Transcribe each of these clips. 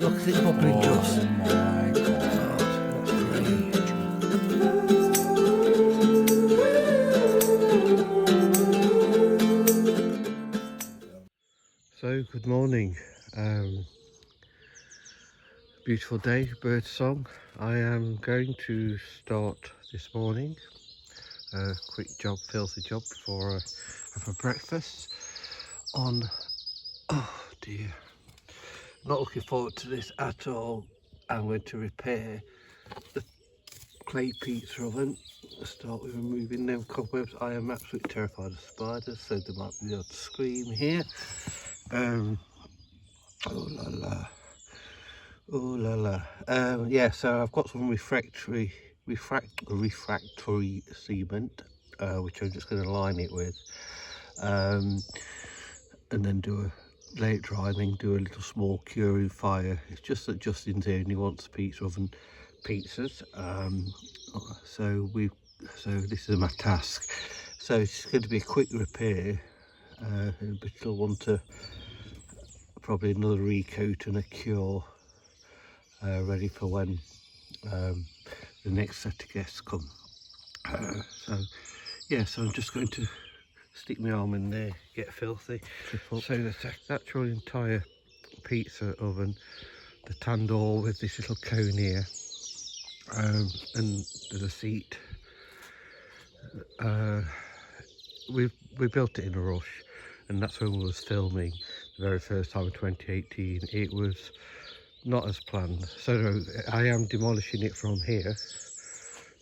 Look at it bubbling just. Oh my god. So, good morning. Beautiful day, bird song. I am going to start this morning. Quick job, filthy job before I have a breakfast on, oh dear, not looking forward to this at all. I'm going to repair the clay pizza oven. Start with removing them cobwebs. I am absolutely terrified of spiders, so there might be the odd scream here. Oh la la. Oh la la. Yeah, so I've got some refractory cement, which I'm just going to line it with, and then lay it dry, and then do a little small curing fire. It's just that Justin's here and he wants pizza oven pizzas. So this is my task. So it's going to be a quick repair, but it'll want probably another recoat and a cure, ready for when the next set of guests come. So I'm just going to stick my arm in there, get filthy. So the actual entire pizza oven, the tandoor with this little cone here, and there's a seat. We built it in a rush, and that's when we was filming the very first time in 2018. It was not as planned, so I am demolishing it from here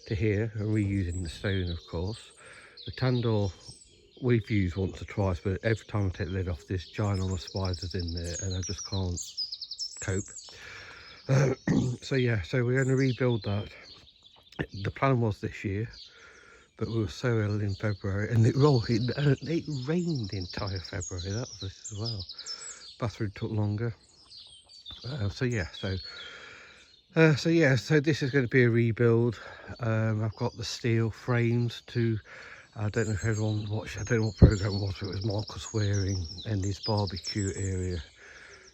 to here and reusing the stone, of course. The tandoor we've used once or twice, but every time I take the lid off, there's ginormous spiders in there and I just can't cope. So we're going to rebuild that. The plan was this year, but we were so ill in February, and it rained the entire February. That was this as well. Bathroom took longer. So this is going to be a rebuild. I've got the steel frames to, I don't know if everyone watched, I don't know what programme it was, but it was Marcus Waring and his barbecue area,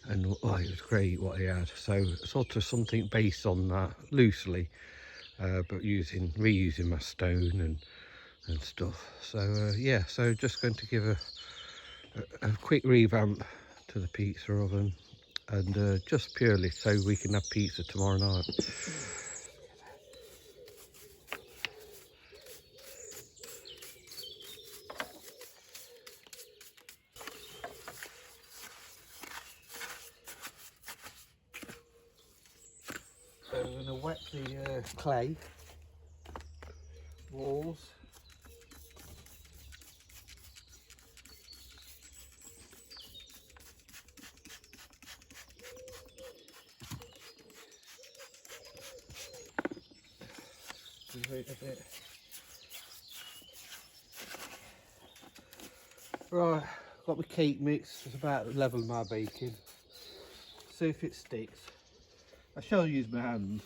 and it was great what he had. So sort of something based on that loosely, but reusing my stone and stuff. So just going to give a quick revamp to the pizza oven, and just purely so we can have pizza tomorrow night. So we're going to wet the clay walls. Wait a bit. Right, got my cake mix. It's about the level of my baking. See if it sticks. I shall use my hand.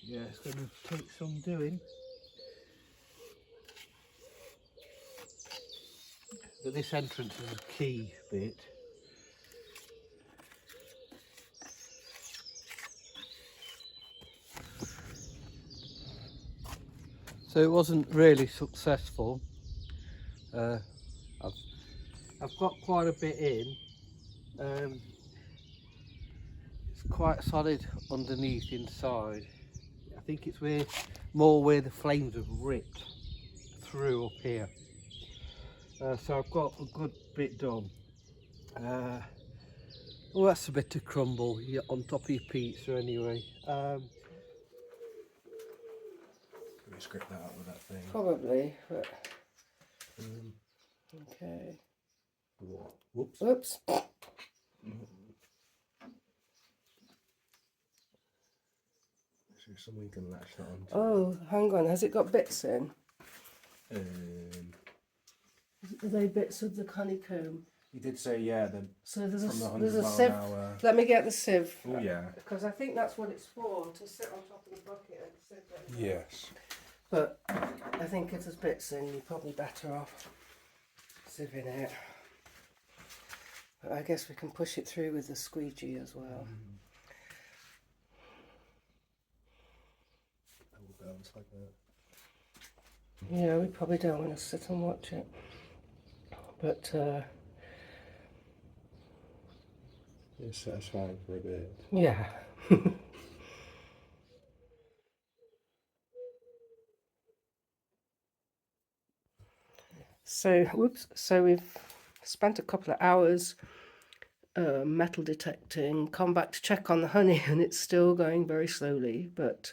Yeah, it's going to take some doing. But this entrance is a key bit. So it wasn't really successful. I've got quite a bit in. It's quite solid underneath inside. I think it's more where the flames have ripped through up here. So I've got a good bit done. Well, that's a bit of crumble on top of your pizza anyway. Can we script that out with that thing? Probably, but okay. Whoops. Whoops. So someone can latch that onto. Oh, hang on. Has it got bits in? Are they bits of the honeycomb? You did say yeah. So there's from the a 100 mile sieve. an hour. Let me get the sieve. Oh yeah. Because I think that's what it's for, to sit on top of the bucket and sieve it. Yes. But I think if there's bits in, you're probably better off sieving it. I guess we can push it through with the squeegee as well. That will bounce like that. Yeah, we probably don't want to sit and watch it. But It's satisfying for a bit. yeah. So we've spent a couple of hours metal detecting, come back to check on the honey, and it's still going very slowly, but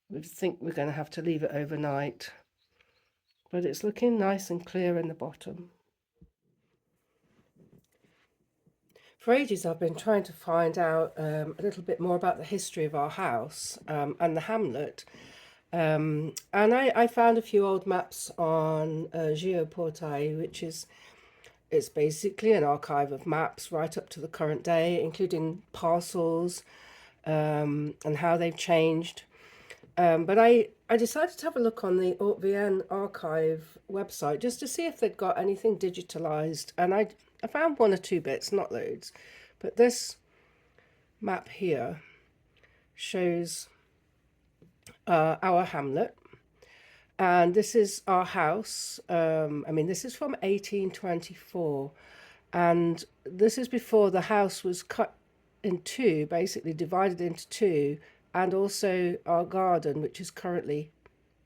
we think we're going to have to leave it overnight. But it's looking nice and clear in the bottom. For ages I've been trying to find out a little bit more about the history of our house and the hamlet. And I found a few old maps on Geoportail, which is it's basically an archive of maps right up to the current day, including parcels and how they've changed. But I decided to have a look on the VN archive website just to see if they'd got anything digitalized. And I found one or two bits, not loads. But this map here shows our hamlet. And this is our house. This is from 1824. And this is before the house was cut in two, basically divided into two, and also our garden, which is currently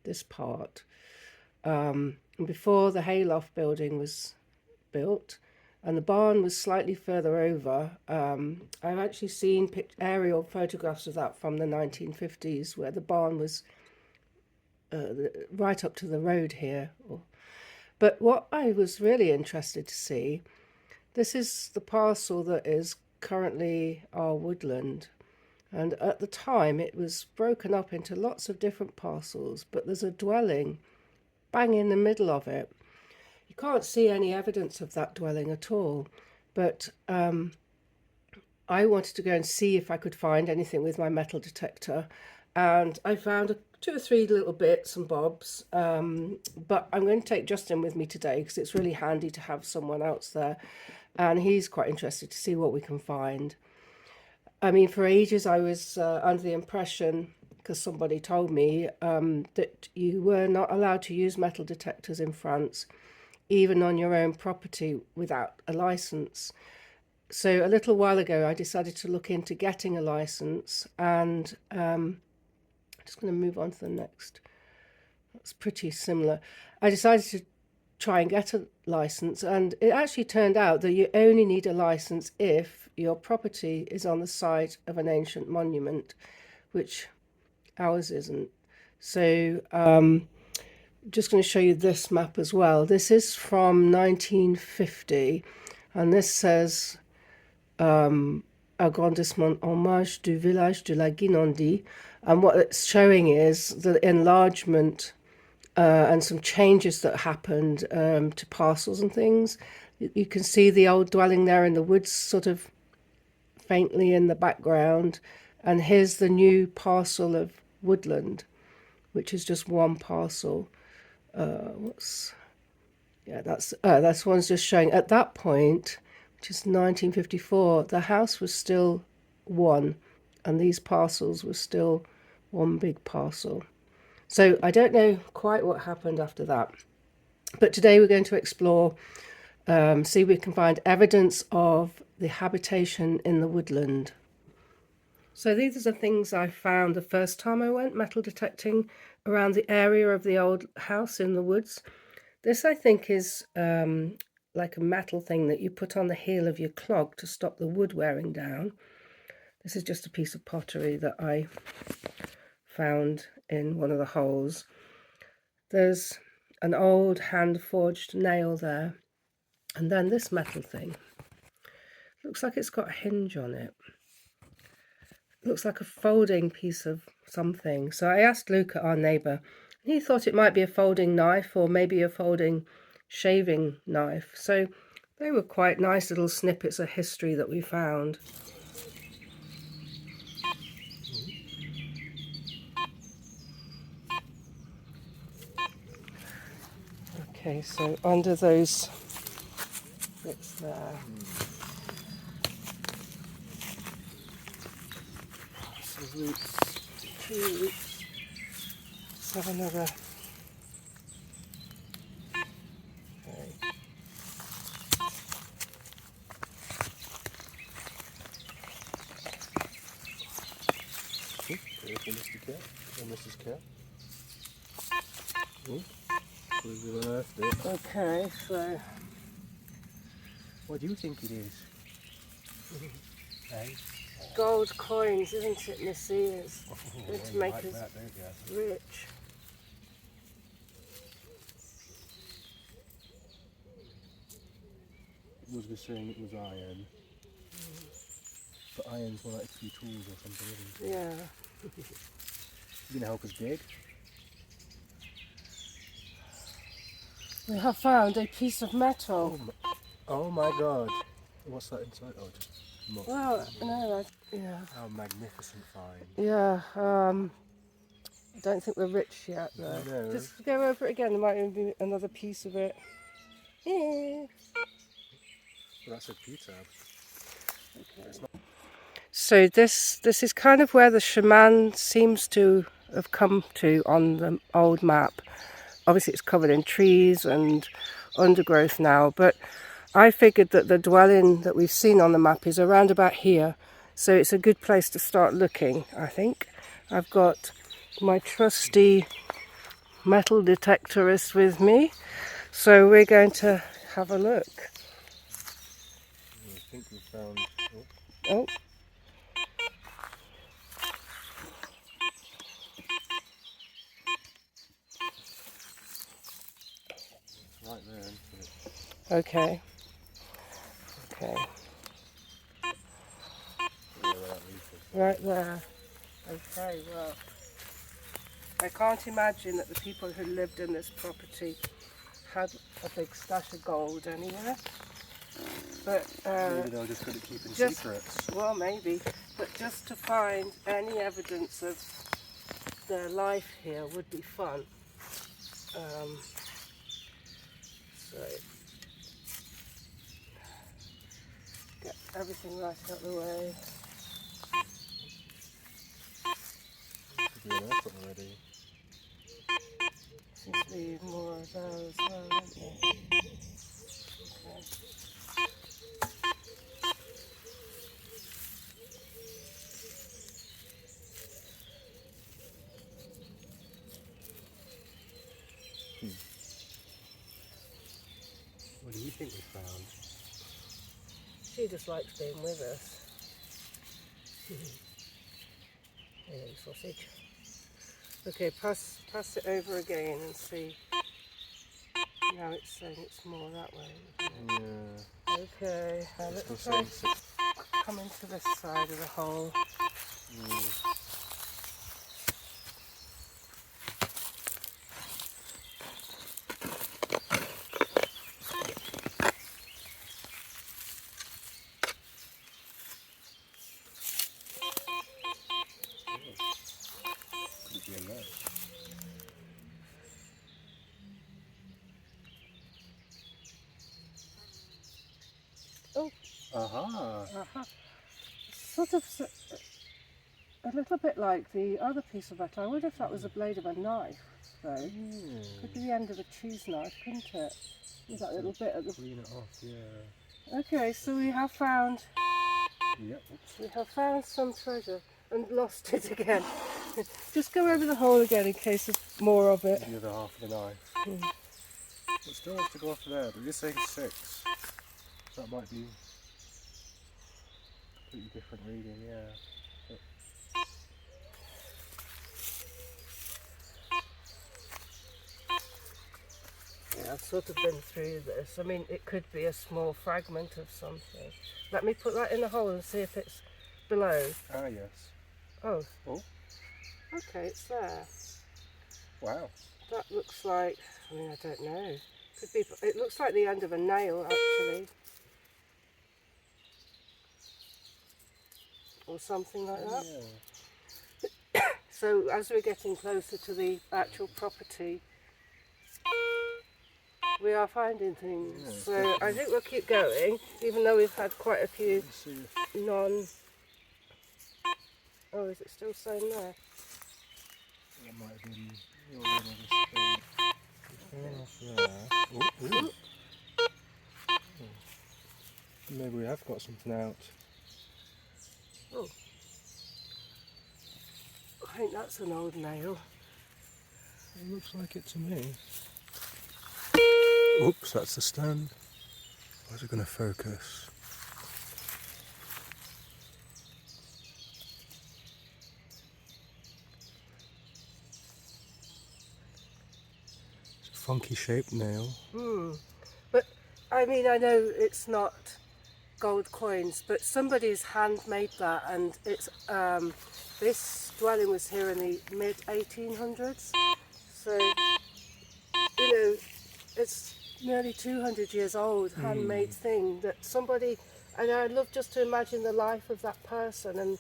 this part. And before the hayloft building was built, and the barn was slightly further over. I've actually seen aerial photographs of that from the 1950s, where the barn was right up to the road here. But what I was really interested to see, this is the parcel that is currently our woodland. And at the time it was broken up into lots of different parcels, but there's a dwelling bang in the middle of it. You can't see any evidence of that dwelling at all, but I wanted to go and see if I could find anything with my metal detector, and I found two or three little bits and bobs, but I'm going to take Justin with me today because it's really handy to have someone else there, and he's quite interested to see what we can find. I mean, for ages I was under the impression, because somebody told me, that you were not allowed to use metal detectors in France, even on your own property, without a license. So a little while ago I decided to look into getting a license, and I'm just going to move on to the next. That's pretty similar. I decided to try and get a license, and it actually turned out that you only need a license if your property is on the site of an ancient monument, which ours isn't. So just going to show you this map as well. This is from 1950, and this says Agrandissement Hommage du Village de la Guinandie, and what it's showing is the enlargement and some changes that happened to parcels and things. You can see the old dwelling there in the woods sort of faintly in the background, and here's the new parcel of woodland, which is just one parcel. That's one's just showing at that point, which is 1954, the house was still one, and these parcels were still one big parcel. So I don't know quite what happened after that. But today we're going to explore, see if we can find evidence of the habitation in the woodland. So these are the things I found the first time I went metal detecting around the area of the old house in the woods. This, I think, is like a metal thing that you put on the heel of your clog to stop the wood wearing down. This is just a piece of pottery that I found in one of the holes. There's an old hand-forged nail there. And then this metal thing. Looks like it's got a hinge on it. Looks like a folding piece of something. So I asked Luca, our neighbour, and he thought it might be a folding knife or maybe a folding shaving knife. So they were quite nice little snippets of history that we found. Okay, so under those bits there. Some roots, 2 roots. Let's have another. Okay. Careful, Mr. Cat. Or Mrs. Cat. We've unearthed it. Okay, so What do you think it is? Hey? gold coins, isn't it, Missy? It's going to make like us that, don't you? rich. Was we saying it was iron? But iron's more like 2 tools or something, isn't it? Yeah. You gonna help us dig? We have found a piece of metal. Oh my god. What's that inside? Oh, just moss. Well, no, yeah. How magnificent find. Yeah, I don't think we're rich yet though. No. Just go over it again, there might even be another piece of it. Yeah. Well, that's a pizza. So this is kind of where the shaman seems to have come to on the old map. Obviously it's covered in trees and undergrowth now, but I figured that the dwelling that we've seen on the map is around about here. So it's a good place to start looking, I think. I've got my trusty metal detectorist with me. So we're going to have a look. I think we found. Oh, It's right there, isn't it? okay. Okay, Yeah, where that leaf is. right there. Okay, well, I can't imagine that the people who lived in this property had a big stash of gold anywhere. But Maybe they were just good at keeping just- secrets. well, maybe, but just to find any evidence of their life here would be fun. So get everything right out of the way. Could be unearthed it already. Seems to be more of those as well, isn't there? Okay. What do you think we found? She just likes being with us. Hey, sausage. Okay, pass it over again and see. Now it's saying it's more that way. Isn't it? Yeah. Okay, It's still let's try saying 6. come into this side of the hole. Could be in there. Oh. Aha! Uh-huh. Sort of a little bit like the other piece of metal. I wonder if that was a blade of a knife, though. Could be the end of a cheese knife, couldn't it? With that little bit at the... Clean it off, yeah. Okay, so we have found Yep. Oops. We have found some treasure and lost it again. Just go over the hole again in case there's more of it. The other half of the knife. Mm. It still wants to go off there, but you're saying 6. That might be a completely different reading, yeah. But Yeah, I've sort of been through this. I mean, it could be a small fragment of something. Let me put that in the hole and see if it's below. ah, yes. Oh. Oh. Okay, it's there. Wow. That looks like, I mean, I don't know. Could be, it looks like the end of a nail, actually. Or something like that. Yeah. So as we're getting closer to the actual property, we are finding things. Yeah, So definitely. I think we'll keep going, even though we've had quite a few Let's see if non... Oh, is it still saying there? that might have been your one on this thing. Fair enough there. Ooh. Maybe we have got something out. Oh, I think that's an old nail. It looks like it to me. Oops, that's the stand. Where's it going to focus? It's a funky shaped nail. But I mean, I know it's not gold coins, but somebody's handmade that, and it's this dwelling was here in the mid 1800s. So you know, it's nearly 200 years old, handmade thing that somebody. And I'd love just to imagine the life of that person. And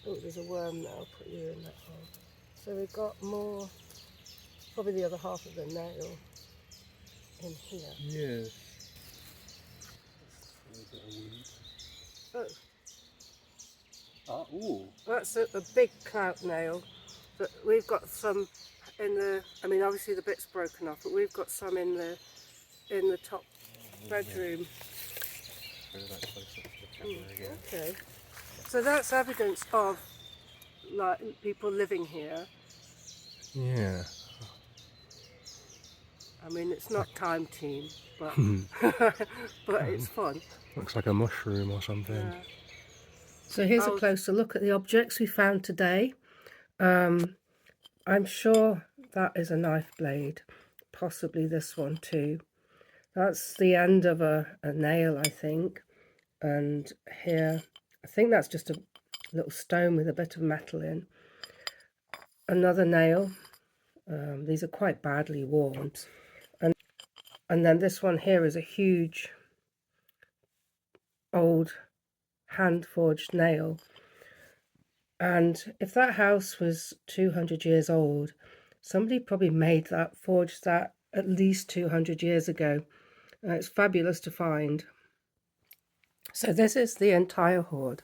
oh, there's a worm there. I'll put you in that hole. So we've got more, probably the other half of the nail in here. Yes. Oh, Ooh. that's a big clout nail. But we've got some in the. I mean, obviously the bit's broken off, but we've got some in the top bedroom. Show that close up to the camera again. Okay. So that's evidence of like people living here. Yeah. I mean, it's not time team, but but it's fun. Looks like a mushroom or something. Yeah. So here's a closer look at the objects we found today. I'm sure that is a knife blade, possibly this one too. That's the end of a nail, I think. And here, I think that's just a little stone with a bit of metal in. Another nail. These are quite badly worn. And then this one here is a huge old hand-forged nail. And if that house was 200 years old, somebody probably made that, forged that at least 200 years ago. It's fabulous to find. So this is the entire hoard.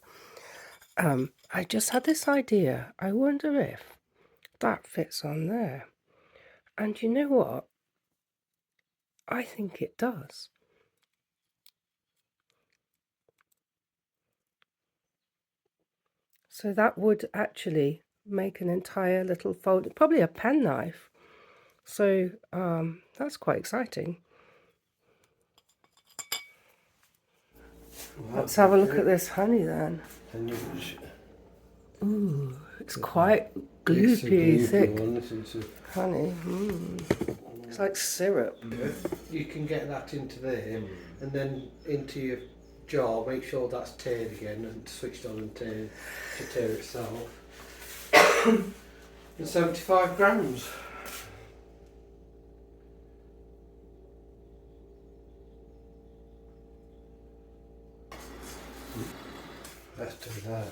I just had this idea. I wonder if that fits on there. And you know what? I think it does. So that would actually make an entire little fold, probably a penknife. So that's quite exciting. Let's have a look at this honey then. Ooh, it's quite gloopy, thick honey. It's like syrup. You can get that into there and then into your jar. Make sure that's tiered again and switched on and tiered to tear itself. And 75 grams. Let's do that.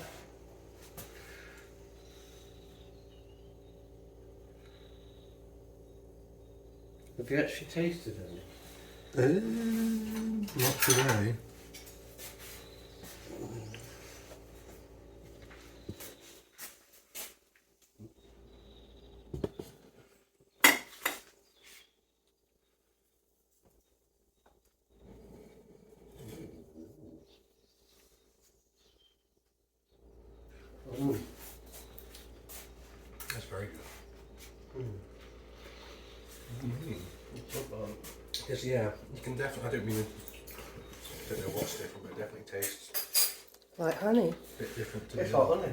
Have you actually tasted any? Not today. That's very good. Because yeah, you can definitely. I don't know what's different, but it definitely tastes Like honey. a bit different to It's the like other. honey.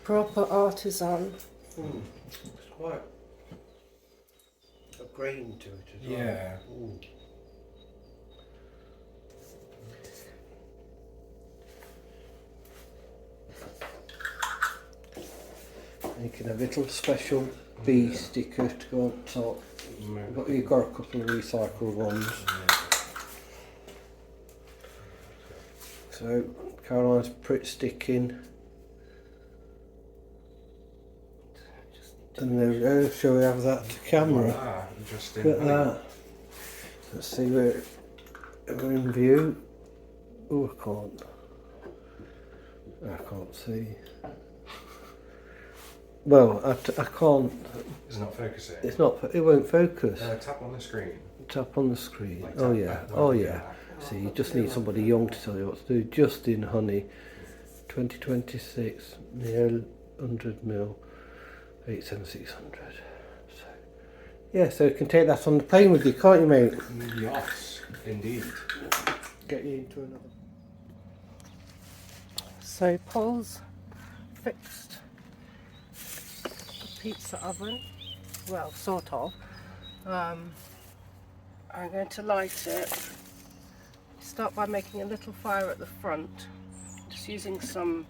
Proper artisan. It's quite a grain to it as well. Yeah. And you can have a little special bee sticker to go on top. But you've got a couple of recycled ones. So Caroline's Pritt sticking. And there we go, shall we have that to camera? Interesting. Look at that. Let's see where we're in view. Oh, I can't see. Well, I can't. It's not focusing. It's not. It won't focus. Tap on the screen. Tap on the screen. Like Oh tap yeah. back Oh when you yeah. go back. See, you just need somebody young to tell you what to do. Justin Honey, 2026, near 100 mil, 87600. So yeah, so you can take that on the plane with you, can't you, mate? Yes, indeed. Get you into another. So Paul's fixed the pizza oven. Well, sort of. I'm going to light it. Start by making a little fire at the front, just using some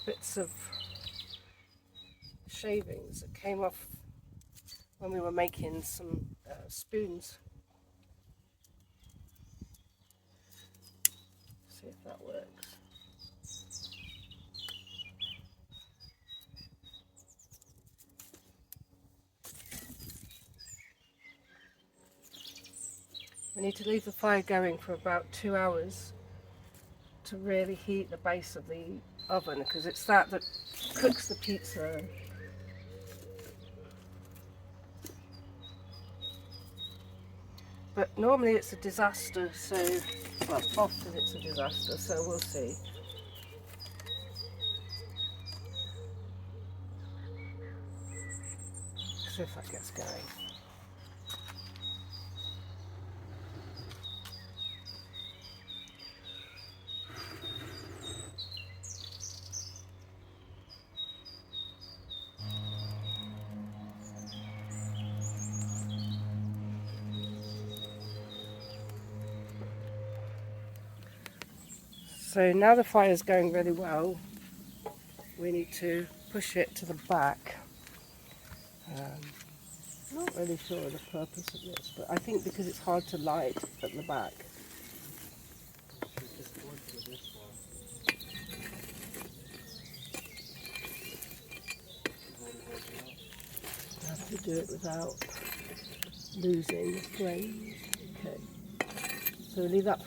bits of shavings that came off when we were making some spoons. See if that works. We need to leave the fire going for about 2 hours to really heat the base of the oven, because it's that cooks the pizza. But normally it's a disaster, so, well, often it's a disaster, so we'll see. See if that gets going. So now the fire's going really well, we need to push it to the back. Not really sure of the purpose of this, but I think because it's hard to light at the back. I have to do it without losing the flame. Okay, so leave that.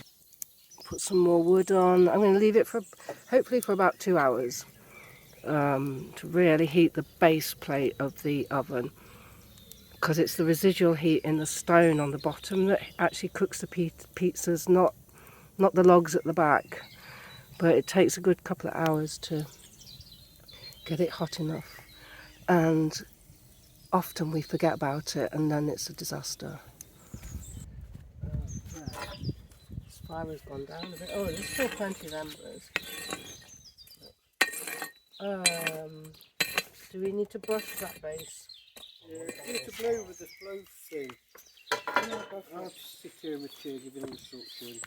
Put some more wood on. I'm going to leave it for hopefully for about 2 hours to really heat the base plate of the oven, because it's the residual heat in the stone on the bottom that actually cooks the pizzas, not the logs at the back. But it takes a good couple of hours to get it hot enough, and often we forget about it and then it's a disaster. This fire has gone down a bit. Oh, there's still plenty of embers. Do we need to brush that base? Yeah, you need to blow with the flow thing. I'll just sit here in the chair giving instructions.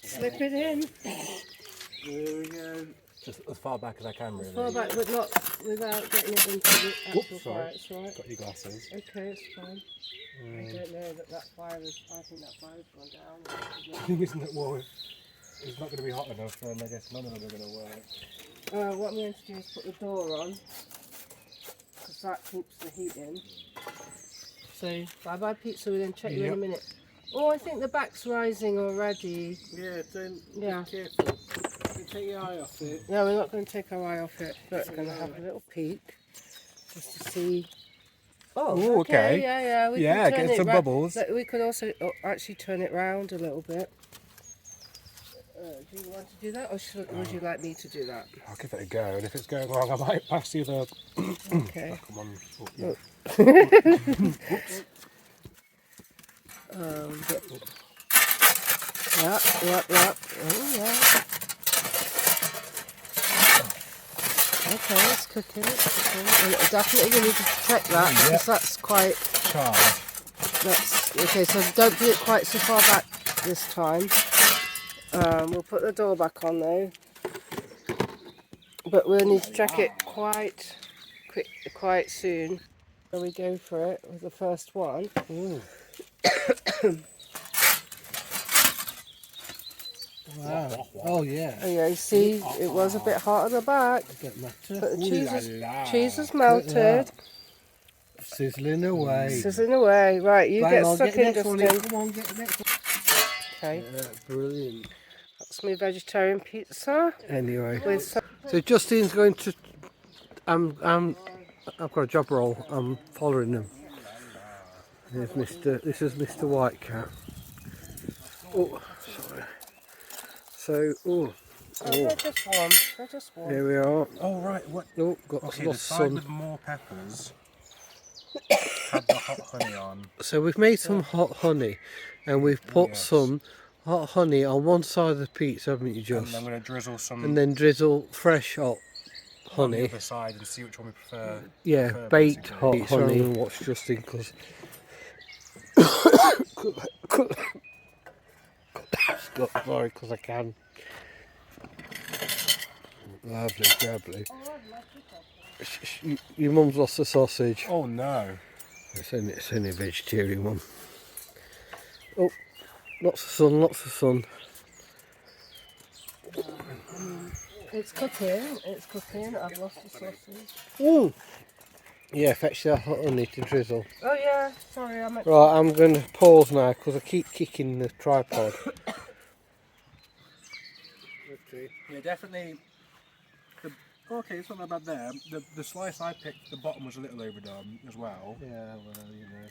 Slip it in. There we go. Just as far back as I can, really. As far back, but not without getting it into the actual Whoops, fire. sorry. It's right. Got your glasses. Okay, it's fine. I don't know that fire is. I think that fire's gone down. I think isn't it? Well, it's not going to be hot enough, and I guess none of them are going to work. What I'm going to do is put the door on, because that keeps the heat in. So, bye bye pizza, we'll then check you in a minute. Oh, I think the back's rising already. Yeah, don't Yeah. be careful. Don't take your eye off it. No, we're not going to take our eye off it, but we're going to have a little peek just to see. Oh, Ooh, okay. Yeah, we Yeah, can turn get it some bubbles. We could also actually turn it round a little bit. Do you want to do that, or would you like me to do that? I'll give it a go, and if it's going wrong, I might pass you the. Okay. Come on. Oh, yeah. Yeah. Oh, yeah. Okay, it's cooking. And definitely we need to check that, because that's quite. Charred. That's okay. So don't put it quite so far back this time. We'll put the door back on though, but we'll need to check it quite soon. So we go for it with the first one. Wow. Oh yeah. Oh yeah, you see, it was a bit hot at the back. Don't matter. But the Ooh cheese la is, la. cheese is Look at melted. that. Sizzling away. Sizzling away. Right, you Bang get on, stuck get the in, next one Justin. in. Come on, get the next one. Okay, Yeah, brilliant. that's my vegetarian pizza. Anyway, With some... so Justin's going to. I've got a job role. I'm following him. Here's Mr. This is Mr. Whitecat. Oh, sorry. So, Oh, they're just one. They're just one. here we are. Oh right, what? Oh, got Okay, the lost side sun. with more peppers had the hot honey on. So we've made some hot honey, and we've put Yes. some hot honey on one side of the pizza, haven't you, And Just? I'm going to drizzle some And then drizzle fresh hot on the honey. other side and see which one we prefer. Yeah, prefer, baked basically. hot honey. And watch Justin because sorry, because I can. Lovely, lovely. Your mum's lost the sausage. Oh no. It's only a vegetarian one. Oh, lots of sun, lots of sun. It's cooking. It's cooking. I've lost the sausage. Ooh. Yeah, fetch that hot honey to drizzle. Oh yeah, sorry, I meant... Right, I'm going to pause now because I keep kicking the tripod. Yeah, definitely. Okay, it's not that bad there. The slice I picked, the bottom was a little overdone as well. Yeah, well, you know.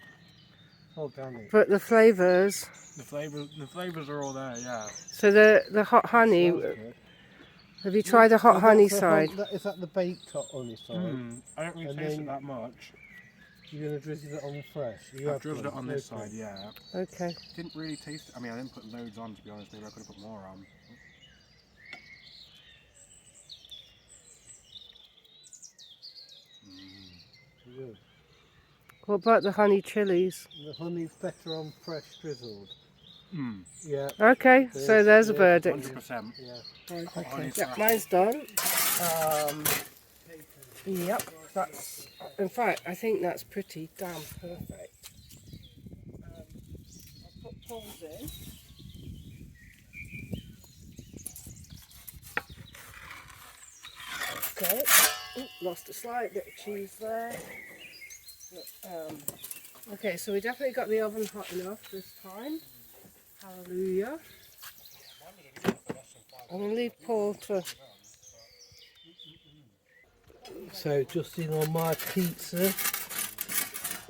Oh, damn it. But the flavours... The flavors are all there. Yeah. So the hot honey... Have you tried the hot honey side? Is that the baked hot honey side? I don't really And taste then- it that much. You're going to drizzle it on fresh? I've drizzled it on this side, yeah. Okay. Didn't really taste it. I mean, I didn't put loads on, to be honest. Maybe I could have put more on. Good. What about the honey chilies? The honey's better on fresh drizzled. Mm. Yeah. Okay, so there's a verdict. 100%. Yeah. Okay. Yeah, mine's done. Yep, that's... In fact, I think that's pretty damn perfect. I'll put pulls in. Okay. Ooh, lost a slight bit of cheese there. But, okay, so we definitely got the oven hot enough this time. Hallelujah. I'm going to leave Paul to... So just in on my pizza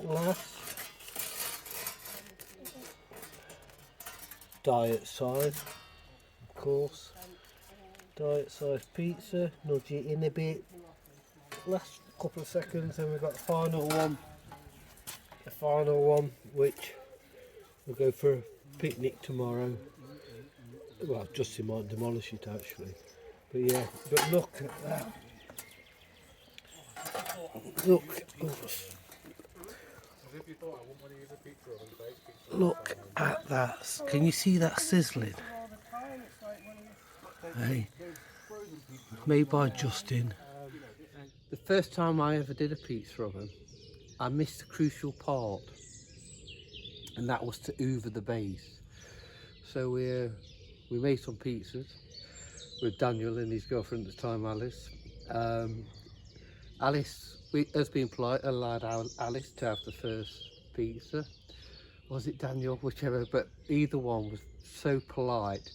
last diet size, of course. Diet size pizza, nudge it in a bit. Last couple of seconds, then we've got the final one. The final one, which we'll go for a picnic tomorrow. Well, Justin might demolish it actually. But yeah, but look at that. Look at that. Can you see that sizzling? Hey, made by Justin. The first time I ever did a pizza oven, I missed a crucial part, and that was to hoover the base. So we made some pizzas with Daniel and his girlfriend at the time, Alice. Alice has been polite, allowed Alice to have the first pizza. Was it Daniel? Whichever, but either one was so polite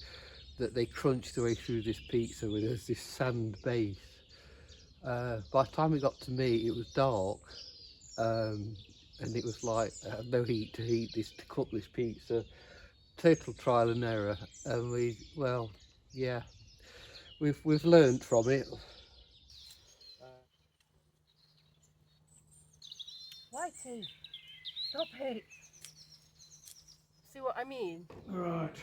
that they crunched their way through this pizza with this sand base. By the time it got to me, it was dark, and it was like no heat to cook this pizza. Total trial and error, and we've learned from it. Whitey, stop it. See what I mean? Right.